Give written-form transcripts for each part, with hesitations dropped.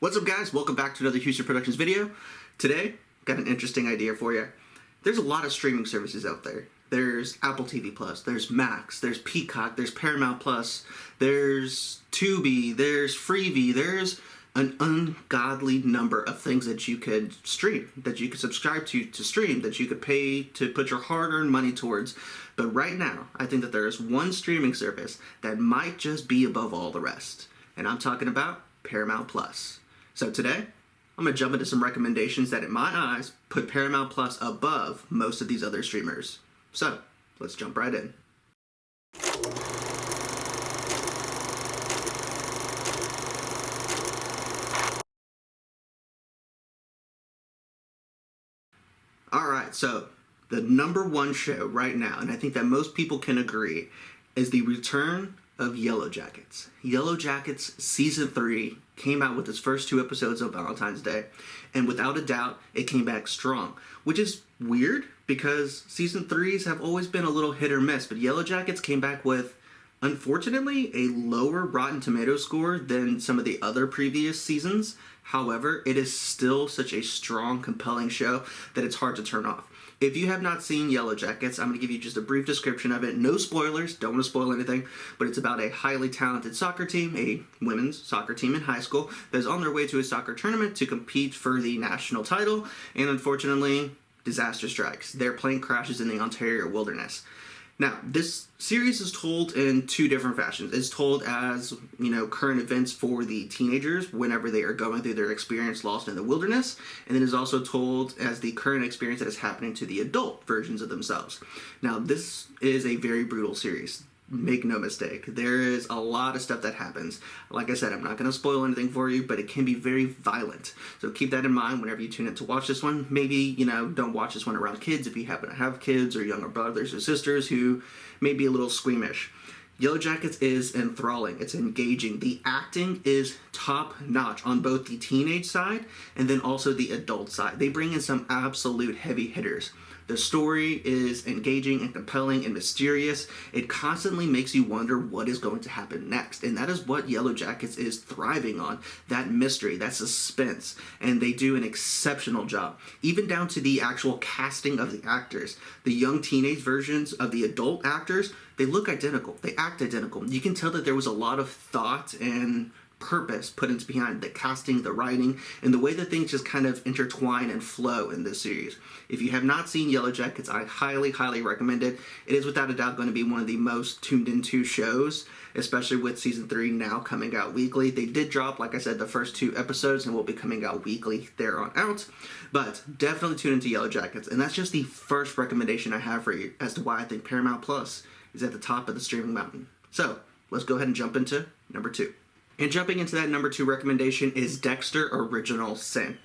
What's up, guys? Welcome back to another Houston Productions video. Today, got an interesting idea for you. There's a lot of streaming services out there. There's Apple TV Plus, there's Max, there's Peacock, there's Paramount Plus, there's Tubi, there's Freevee, there's an ungodly number of things that you could stream, that you could subscribe to stream, that you could pay to put your hard-earned money towards. But right now, I think that there is one streaming service that might just be above all the rest. And I'm talking about Paramount Plus. So today, I'm going to jump into some recommendations that, in my eyes, put Paramount Plus above most of these other streamers. So, let's jump right in. Alright, so the number one show right now, and I think that most people can agree, is the return of Yellow Jackets. Yellow Jackets Season 3 came out with its first 2 episodes on Valentine's Day, and without a doubt, it came back strong, which is weird because Season 3s have always been a little hit or miss, but Yellow Jackets came back with, unfortunately, a lower Rotten Tomatoes score than some of the other previous seasons. However, it is still such a strong, compelling show that it's hard to turn off. If you have not seen Yellow Jackets, I'm going to give you just a brief description of it. No spoilers, don't want to spoil anything, but it's about a highly talented soccer team, a women's soccer team in high school, that is on their way to a soccer tournament to compete for the national title, and unfortunately, disaster strikes. Their plane crashes in the Ontario wilderness. Now, this series is told in 2 different fashions. It's told as, current events for the teenagers whenever they are going through their experience lost in the wilderness, and then is also told as the current experience that is happening to the adult versions of themselves. Now, this is a very brutal series. Make no mistake. There is a lot of stuff that happens. Like I said, I'm not going to spoil anything for you, but it can be very violent. So keep that in mind whenever you tune in to watch this one. Maybe, don't watch this one around kids if you happen to have kids or younger brothers or sisters who may be a little squeamish. Yellow Jackets is enthralling. It's engaging. The acting is top-notch on both the teenage side and then also the adult side. They bring in some absolute heavy hitters. The story is engaging and compelling and mysterious. It constantly makes you wonder what is going to happen next. And that is what Yellow Jackets is thriving on. That mystery, that suspense. And they do an exceptional job. Even down to the actual casting of the actors. The young teenage versions of the adult actors, they look identical. They act identical. You can tell that there was a lot of thought and purpose put into behind the casting, the writing, and the way that things just kind of intertwine and flow in this series. If you have not seen Yellow Jackets, I highly, highly recommend it. It is without a doubt going to be one of the most tuned into shows, especially with Season 3 now coming out weekly. They did drop, like I said, the first 2 episodes and will be coming out weekly there on out. But definitely tune into Yellow Jackets. And that's just the first recommendation I have for you as to why I think Paramount Plus is at the top of the streaming mountain. So let's go ahead and jump into number 2. And jumping into that number 2 recommendation is Dexter Original Sin.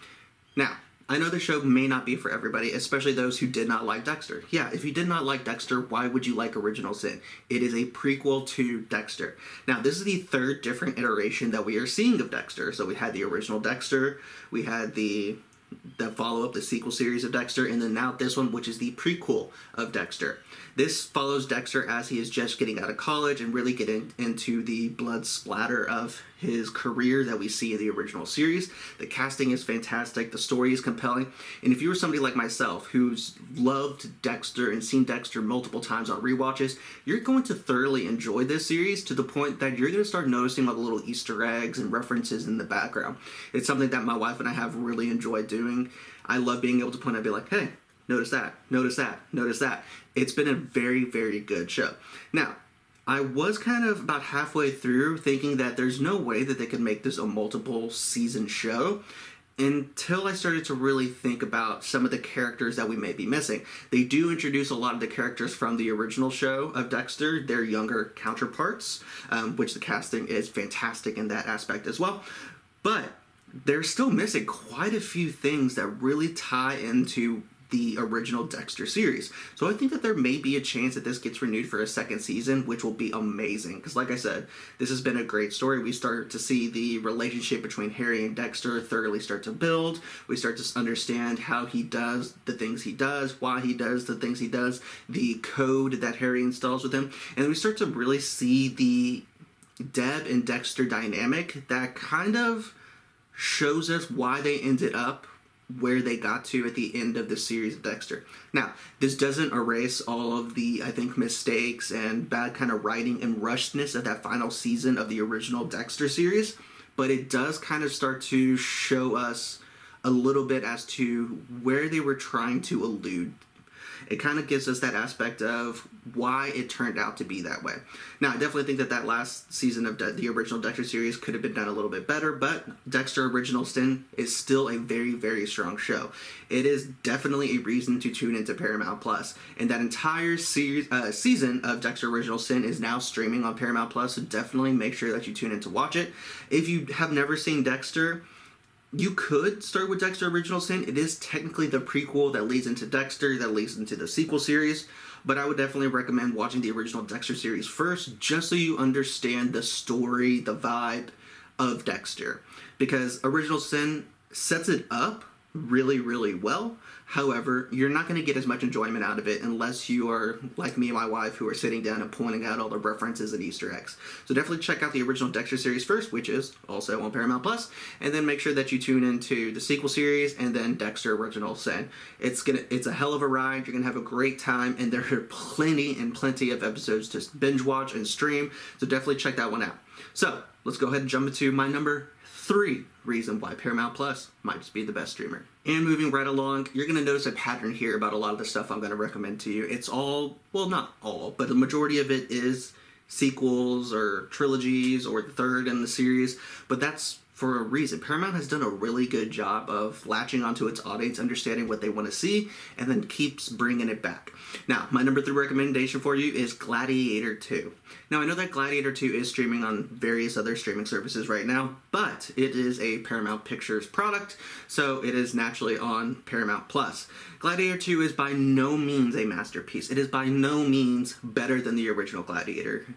Now, I know the show may not be for everybody, especially those who did not like Dexter. Yeah, if you did not like Dexter, why would you like Original Sin? It is a prequel to Dexter. Now, this is the 3rd different iteration that we are seeing of Dexter. So we had the original Dexter, we had the follow-up, the sequel series of Dexter, and then now this one, which is the prequel of Dexter. This follows Dexter as he is just getting out of college and really getting into the blood splatter of his career that we see in the original series. The casting is fantastic, the story is compelling, and if you were somebody like myself who's loved Dexter and seen Dexter multiple times on rewatches, you're going to thoroughly enjoy this series to the point that you're going to start noticing all the little Easter eggs and references in the background. It's something that my wife and I have really enjoyed doing. I love being able to point out and be like, hey, notice that, notice that, notice that. It's been a very, very good show. Now, I was kind of about halfway through thinking that there's no way that they could make this a multiple season show until I started to really think about some of the characters that we may be missing. They do introduce a lot of the characters from the original show of Dexter, their younger counterparts, which the casting is fantastic in that aspect as well. But they're still missing quite a few things that really tie into the original Dexter series. So I think that there may be a chance that this gets renewed for a 2nd season, which will be amazing. Because like I said, this has been a great story. We start to see the relationship between Harry and Dexter thoroughly start to build. We start to understand how he does the things he does, why he does the things he does, the code that Harry installs with him. And we start to really see the Deb and Dexter dynamic that kind of shows us why they ended up where they got to at the end of the series of Dexter. Now, this doesn't erase all of the, I think, mistakes and bad kind of writing and rushedness of that final season of the original Dexter series, but it does kind of start to show us a little bit as to where they were trying to allude. It kind of gives us that aspect of why it turned out to be that way. Now, I definitely think that last season of the original Dexter series could have been done a little bit better, but Dexter Original Sin is still a very, very strong show. It is definitely a reason to tune into Paramount Plus, and that entire season of Dexter Original Sin is now streaming on Paramount Plus, so definitely make sure that you tune in to watch it. If you have never seen Dexter, you could start with Dexter Original Sin. It is technically the prequel that leads into Dexter, that leads into the sequel series, but I would definitely recommend watching the original Dexter series first, just so you understand the story, the vibe of Dexter. Because Original Sin sets it up really, really well. However, you're not going to get as much enjoyment out of it unless you are like me and my wife, who are sitting down and pointing out all the references and Easter eggs. So definitely check out the original Dexter series first, which is also on Paramount Plus, and then make sure that you tune into the sequel series and then Dexter Original Sin. It's a hell of a ride. You're gonna have a great time, and there are plenty of episodes to binge watch and stream. So definitely check that one out. So let's go ahead and jump into my number 3 reason why Paramount Plus might just be the best streamer. And moving right along, you're going to notice a pattern here about a lot of the stuff I'm going to recommend to you. It's all, well, not all, but the majority of it is sequels or trilogies or the third in the series, but that's for a reason. Paramount has done a really good job of latching onto its audience, understanding what they want to see, and then keeps bringing it back. Now, my number 3 recommendation for you is Gladiator 2. Now, I know that Gladiator 2 is streaming on various other streaming services right now, but it is a Paramount Pictures product, so it is naturally on Paramount Plus. Gladiator 2 is by no means a masterpiece. It is by no means better than the original Gladiator.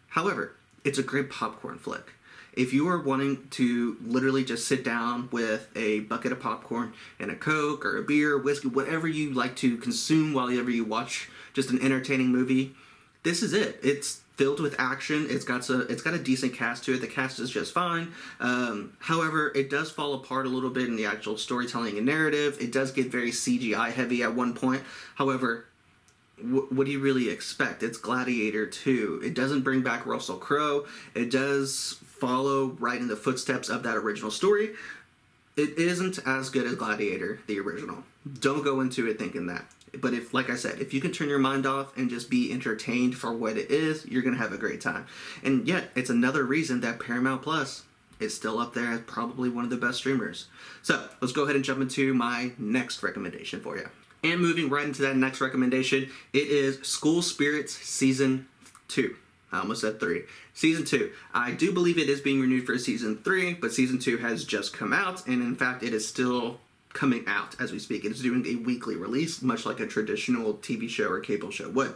However, it's a great popcorn flick. If you are wanting to literally just sit down with a bucket of popcorn and a Coke or a beer, whiskey, whatever you like to consume while you watch just an entertaining movie, this is it. It's filled with action. It's got a decent cast to it. The cast is just fine. However, it does fall apart a little bit in the actual storytelling and narrative. It does get very CGI heavy at one point. However, what do you really expect? It's Gladiator 2. It doesn't bring back Russell Crowe. It does follow right in the footsteps of that original story. It isn't as good as Gladiator, the original. Don't go into it thinking that. But like I said, if you can turn your mind off and just be entertained for what it is, you're going to have a great time. And yet, it's another reason that Paramount Plus is still up there as probably one of the best streamers. So, let's go ahead and jump into my next recommendation for you. And moving right into that next recommendation, it is School Spirits Season 2. I almost said 3. Season 2. I do believe it is being renewed for Season 3, but Season 2 has just come out, and in fact, it is still coming out as we speak. It is doing a weekly release, much like a traditional TV show or cable show would.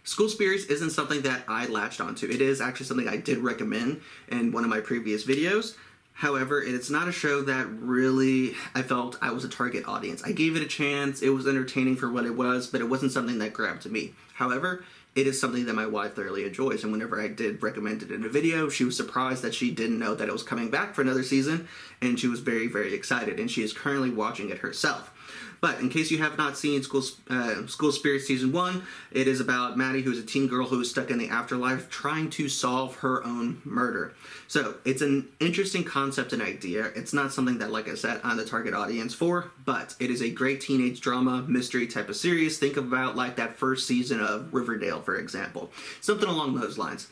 School Spirits isn't something that I latched onto. It is actually something I did recommend in one of my previous videos. However, it's not a show that really I felt I was a target audience. I gave it a chance. It was entertaining for what it was, but it wasn't something that grabbed me. However, it is something that my wife thoroughly enjoys, and whenever I did recommend it in a video, she was surprised that she didn't know that it was coming back for another season, and she was very, very excited, and she is currently watching it herself. But in case you have not seen School Spirits Season 1, it is about Maddie, who is a teen girl who is stuck in the afterlife trying to solve her own murder. So it's an interesting concept and idea. It's not something that, like I said, I'm the target audience for, but it is a great teenage drama, mystery type of series. Think about like that first season of Riverdale, for example. Something along those lines.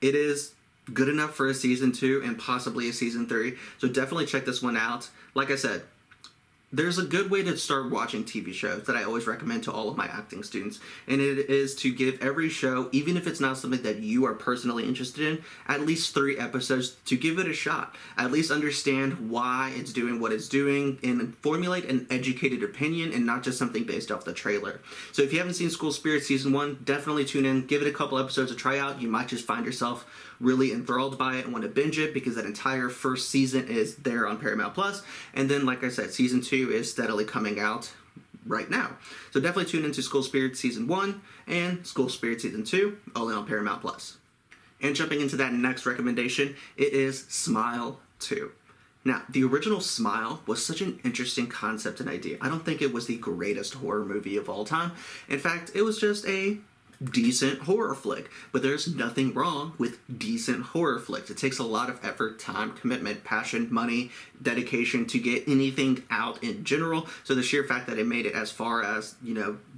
It is good enough for a Season 2 and possibly a Season 3, so definitely check this one out. Like I said, there's a good way to start watching TV shows that I always recommend to all of my acting students, and it is to give every show, even if it's not something that you are personally interested in, at least 3 episodes to give it a shot. At least understand why it's doing what it's doing and formulate an educated opinion and not just something based off the trailer. So if you haven't seen School Spirit Season 1, definitely tune in, give it a couple episodes to try out. You might just find yourself really enthralled by it and want to binge it because that entire first season is there on Paramount Plus. And then, like I said, Season 2 is steadily coming out right now. So definitely tune into School Spirit Season 1 and School Spirit Season 2, only on Paramount Plus. And jumping into that next recommendation, it is Smile 2. Now, the original Smile was such an interesting concept and idea. I don't think it was the greatest horror movie of all time. In fact, it was just a decent horror flick. But there's nothing wrong with decent horror flicks. It takes a lot of effort, time, commitment, passion, money, dedication to get anything out in general. So the sheer fact that it made it as far as,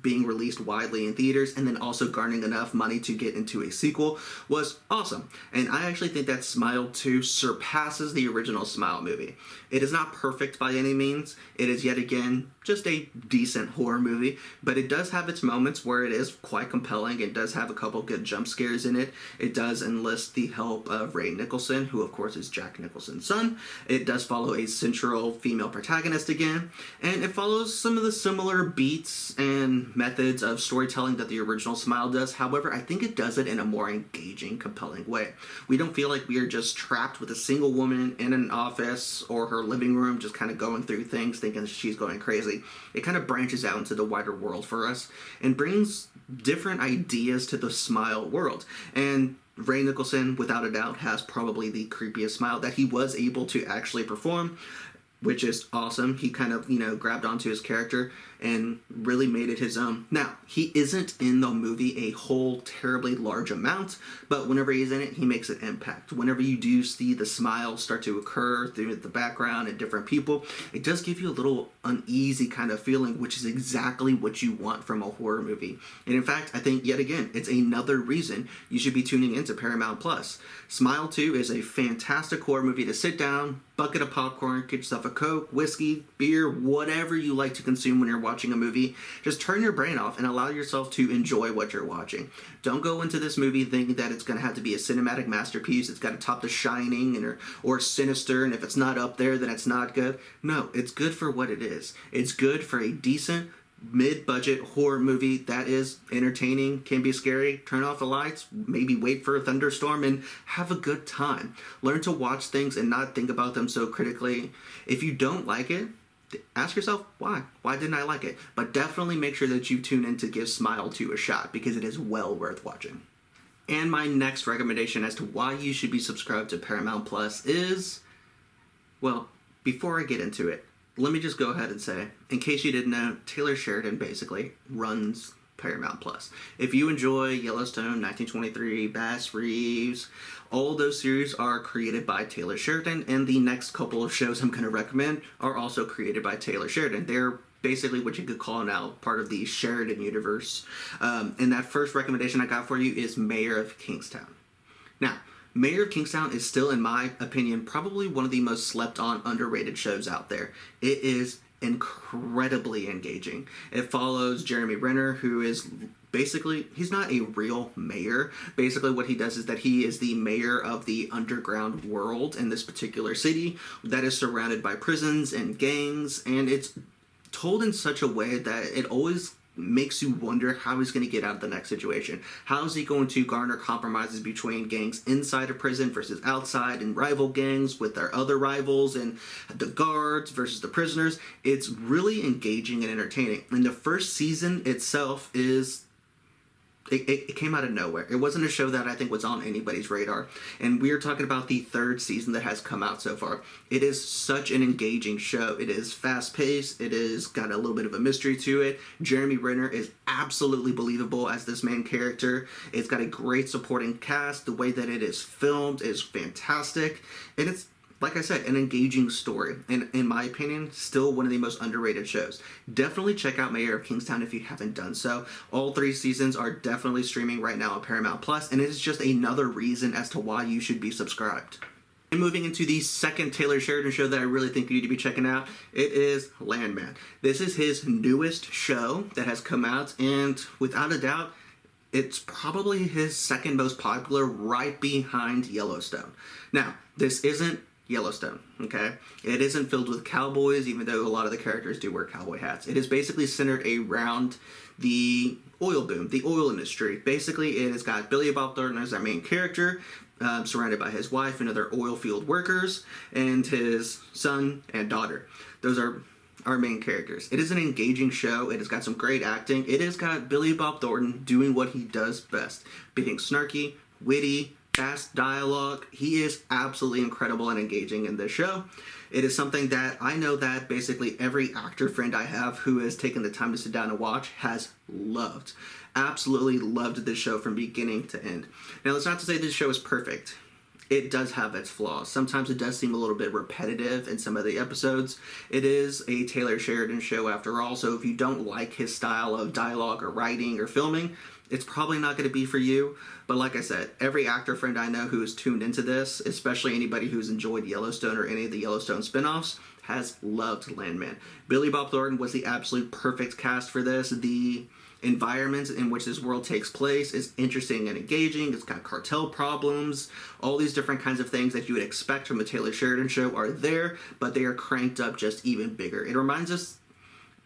being released widely in theaters and then also garnering enough money to get into a sequel was awesome. And I actually think that Smile 2 surpasses the original Smile movie. It is not perfect by any means. It is yet again just a decent horror movie, but it does have its moments where it is quite compelling. It does have a couple good jump scares in it. It does enlist the help of Ray Nicholson, who of course is Jack Nicholson's son. It does follow a central female protagonist again, and it follows some of the similar beats and methods of storytelling that the original Smile does. However, I think it does it in a more engaging, compelling way. We don't feel like we are just trapped with a single woman in an office or her living room just kind of going through things thinking she's going crazy. It kind of branches out into the wider world for us and brings different ideas to the Smile world. And Ray Nicholson, without a doubt, has probably the creepiest smile that he was able to actually perform, which is awesome. He kind of, grabbed onto his character and really made it his own. Now, he isn't in the movie a whole terribly large amount, but whenever he's in it, he makes an impact. Whenever you do see the smile start to occur through the background and different people, it does give you a little uneasy kind of feeling, which is exactly what you want from a horror movie. And in fact, I think, yet again, it's another reason you should be tuning into Paramount Plus. Smile 2 is a fantastic horror movie to sit down, bucket of popcorn, get yourself a Coke, whiskey, beer, whatever you like to consume when you're watching a movie. Just turn your brain off and allow yourself to enjoy what you're watching. Don't go into this movie thinking that it's going to have to be a cinematic masterpiece. It's got to top The Shining or Sinister, and if it's not up there, then it's not good. No, it's good for what it is. It's good for a decent, mid-budget horror movie that is entertaining, can be scary. Turn off the lights, maybe wait for a thunderstorm, and have a good time. Learn to watch things and not think about them so critically. If you don't like it, ask yourself why. Why didn't I like it? But definitely make sure that you tune in to give Smile 2 a shot, because it is well worth watching. And my next recommendation as to why you should be subscribed to Paramount Plus is, well, before I get into it, let me just go ahead and say, in case you didn't know, Taylor Sheridan basically runs Paramount Plus. If you enjoy Yellowstone, 1923, Bass Reeves, all those series are created by Taylor Sheridan, and the next couple of shows I'm going to recommend are also created by Taylor Sheridan. They're basically what you could call now part of the Sheridan universe. And that first recommendation I got for you is Mayor of Kingstown. Now, Mayor of Kingstown is still, in my opinion, probably one of the most slept on, underrated shows out there. It is incredibly engaging. It follows Jeremy Renner, who is basically, he's not a real mayor. Basically what he does is that he is the mayor of the underground world in this particular city that is surrounded by prisons and gangs, and it's told in such a way that it always makes you wonder how he's going to get out of the next situation. How is he going to garner compromises between gangs inside a prison versus outside, and rival gangs with their other rivals, and the guards versus the prisoners? It's really engaging and entertaining. And the first season itself is... It came out of nowhere. It wasn't a show that I think was on anybody's radar. And we are talking about the third season that has come out so far. It is such an engaging show. It is fast-paced. It is got a little bit of a mystery to it. Jeremy Renner is absolutely believable as this main character. It's got a great supporting cast. The way that it is filmed is fantastic. And it's, like I said, an engaging story, and in my opinion, still one of the most underrated shows. Definitely check out Mayor of Kingstown if you haven't done so. All 3 seasons are definitely streaming right now on Paramount Plus, and it is just another reason as to why you should be subscribed. And moving into the second Taylor Sheridan show that I really think you need to be checking out, it is Landman. This is his newest show that has come out, and without a doubt, it's probably his second most popular, right behind Yellowstone. Now, this isn't Yellowstone, okay? It isn't filled with cowboys, even though a lot of the characters do wear cowboy hats. It is basically centered around the oil boom, the oil industry. Basically, it has got Billy Bob Thornton as our main character, surrounded by his wife and other oil field workers, and his son and daughter. Those are our main characters. It is an engaging show. It has got some great acting. It has got Billy Bob Thornton doing what he does best, being snarky, witty, fast dialogue. He is absolutely incredible and engaging in this show. It is something that I know that basically every actor friend I have who has taken the time to sit down and watch has loved. Absolutely loved this show from beginning to end. Now, that's not to say this show is perfect. It does have its flaws. Sometimes it does seem a little bit repetitive in some of the episodes. It is a Taylor Sheridan show after all, so if you don't like his style of dialogue or writing or filming, it's probably not going to be for you. But like I said, every actor friend I know who has tuned into this, especially anybody who's enjoyed Yellowstone or any of the Yellowstone spinoffs, has loved Landman. Billy Bob Thornton was the absolute perfect cast for this. The environment in which this world takes place is interesting and engaging. It's got cartel problems. All these different kinds of things that you would expect from a Taylor Sheridan show are there, but they are cranked up just even bigger. It reminds us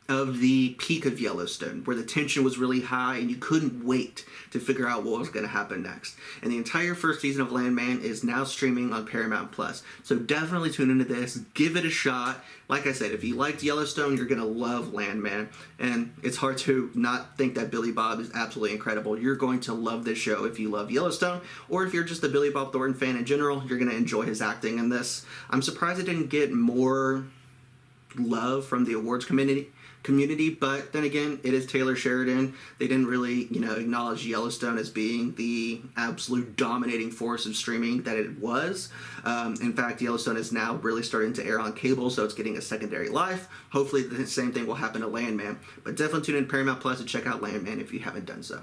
of the peak of Yellowstone, where the tension was really high and you couldn't wait to figure out what was going to happen next. And the entire first season of Landman is now streaming on Paramount Plus. So definitely tune into this, give it a shot. Like I said, if you liked Yellowstone, you're going to love Landman. And it's hard to not think that Billy Bob is absolutely incredible. You're going to love this show if you love Yellowstone, or if you're just a Billy Bob Thornton fan in general, you're going to enjoy his acting in this. I'm surprised it didn't get more love from the awards community, but then again, it is Taylor Sheridan. They didn't really, acknowledge Yellowstone as being the absolute dominating force of streaming that it was. In fact, Yellowstone is now really starting to air on cable, so it's getting a secondary life. Hopefully the same thing will happen to Landman, but definitely tune in Paramount Plus to check out Landman if you haven't done so.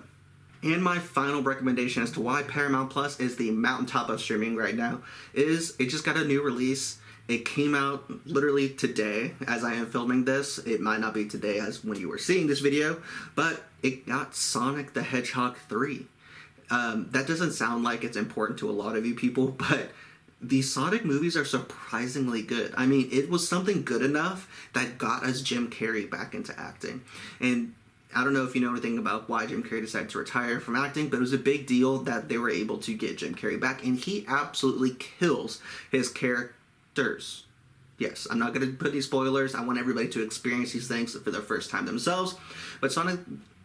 And my final recommendation as to why Paramount Plus is the mountaintop of streaming right now is it just got a new release. It came out literally today as I am filming this. It might not be today as when you were seeing this video, but it got Sonic the Hedgehog 3. That doesn't sound like it's important to a lot of you people, but the Sonic movies are surprisingly good. I mean, it was something good enough that got us Jim Carrey back into acting. And I don't know if you know anything about why Jim Carrey decided to retire from acting, but it was a big deal that they were able to get Jim Carrey back, and he absolutely kills his character. Yes, I'm not going to put any spoilers. I want everybody to experience these things for the first time themselves. But Sonic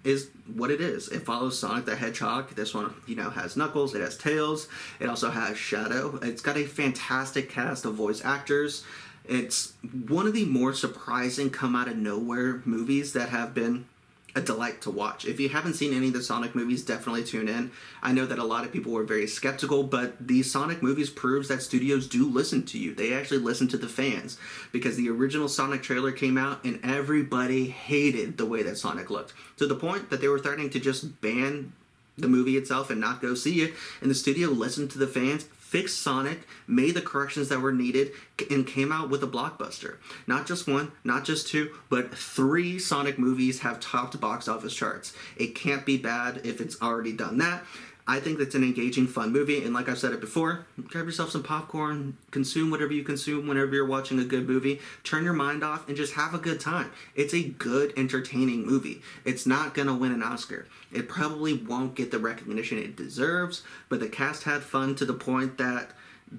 is what it is. It follows Sonic the Hedgehog. This one, has Knuckles. It has Tails. It also has Shadow. It's got a fantastic cast of voice actors. It's one of the more surprising come out of nowhere movies that have been a delight to watch. If you haven't seen any of the Sonic movies, definitely tune in. I know that a lot of people were very skeptical, but the Sonic movies proves that studios do listen to you. They actually listen to the fans, because the original Sonic trailer came out and everybody hated the way that Sonic looked, to the point that they were threatening to just ban the movie itself and not go see it. And the studio listened to the fans, fixed Sonic, made the corrections that were needed, and came out with a blockbuster. Not just one, not just two, but 3 Sonic movies have topped box office charts. It can't be bad if it's already done that. I think it's an engaging, fun movie, and like I've said it before, grab yourself some popcorn, consume whatever you consume whenever you're watching a good movie, turn your mind off, and just have a good time. It's a good, entertaining movie. It's not gonna win an Oscar. It probably won't get the recognition it deserves, but the cast had fun to the point that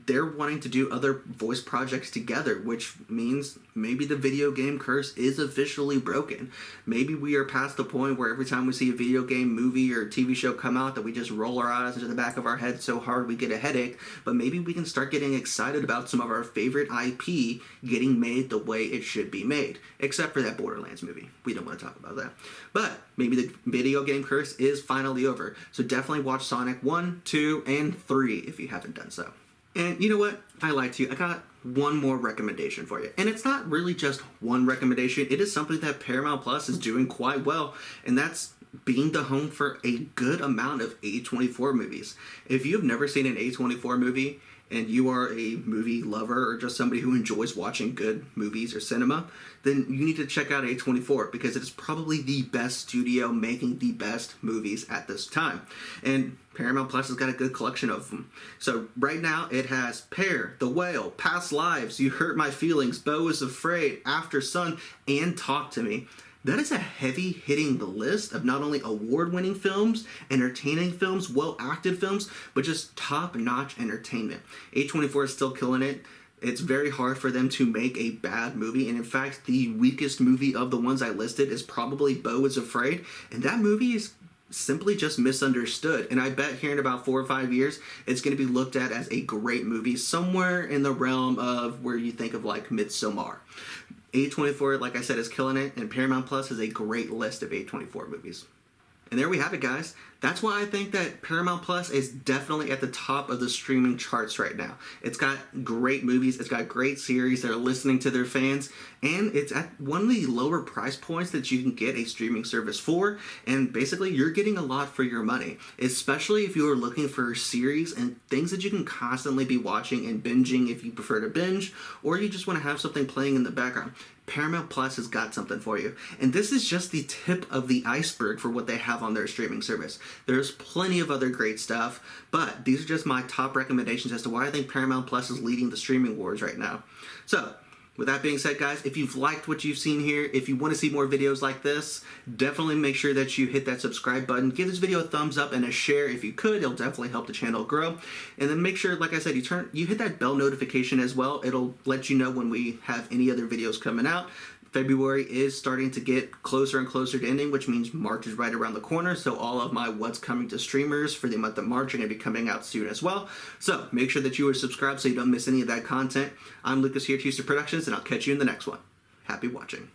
they're wanting to do other voice projects together, which means maybe the video game curse is officially broken. Maybe we are past the point where every time we see a video game, movie, or TV show come out that we just roll our eyes into the back of our head so hard we get a headache. But maybe we can start getting excited about some of our favorite IP getting made the way it should be made. Except for that Borderlands movie. We don't want to talk about that. But maybe the video game curse is finally over. So definitely watch Sonic 1, 2, and 3 if you haven't done so. And you know what? I lied to you. I got one more recommendation for you. And it's not really just one recommendation. It is something that Paramount Plus is doing quite well. And that's being the home for a good amount of A24 movies. If you've never seen an A24 movie, and you are a movie lover or just somebody who enjoys watching good movies or cinema, then you need to check out A24, because it is probably the best studio making the best movies at this time. And Paramount Plus has got a good collection of them. So right now it has Pear, The Whale, Past Lives, You Hurt My Feelings, Beau is Afraid, After Sun, and Talk to Me. That is a heavy-hitting list of not only award-winning films, entertaining films, well-acted films, but just top-notch entertainment. A24 is still killing it. It's very hard for them to make a bad movie, and in fact, the weakest movie of the ones I listed is probably Beau is Afraid, and that movie is simply just misunderstood. And I bet here in about 4 or 5 years, it's going to be looked at as a great movie, somewhere in the realm of where you think of like Midsommar. A24, like I said, is killing it, and Paramount Plus has a great list of A24 movies. And there we have it, guys. That's why I think that Paramount Plus is definitely at the top of the streaming charts right now. It's got great movies, it's got great series that are listening to their fans, and it's at one of the lower price points that you can get a streaming service for, and basically you're getting a lot for your money, especially if you are looking for series and things that you can constantly be watching and binging if you prefer to binge, or you just want to have something playing in the background. Paramount Plus has got something for you. And this is just the tip of the iceberg for what they have on their streaming service. There's plenty of other great stuff, but these are just my top recommendations as to why I think Paramount Plus is leading the streaming wars right now. So, with that being said, guys, if you've liked what you've seen here, if you want to see more videos like this, definitely make sure that you hit that subscribe button. Give this video a thumbs up and a share if you could. It'll definitely help the channel grow. And then make sure, like I said, you hit that bell notification as well. It'll let you know when we have any other videos coming out. February is starting to get closer and closer to ending, which means March is right around the corner. So all of my what's coming to streamers for the month of March are going to be coming out soon as well. So make sure that you are subscribed so you don't miss any of that content. I'm Lucas here at Houston Productions, and I'll catch you in the next one. Happy watching.